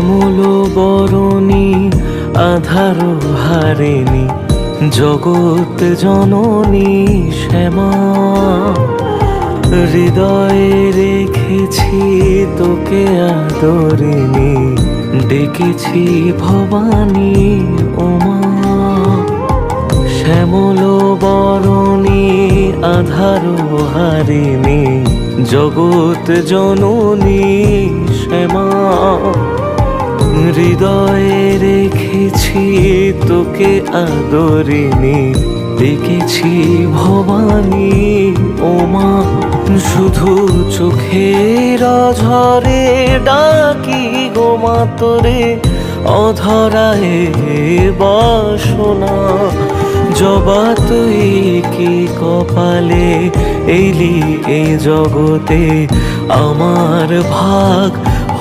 শ্যামল বরণী আধার হারিণী জগৎ জননী শ্যামা। হৃদয়ে রেখেছি তোকে আদরিণী, ডেকেছি ভবানী ওমা। শ্যামল বরণী আধার হারিণী জগৎ জননী শ্যামা। হৃদয়ে রেখেছি তোকে আদরিণী, ডেকেছি ভবানী ওমা। শুধু চোখের ঝরে ডাকি গো মা তোরে, অধরায় বাসনা। জবা তুই কি কপালে এলি এই জগতে, আমার ভাগ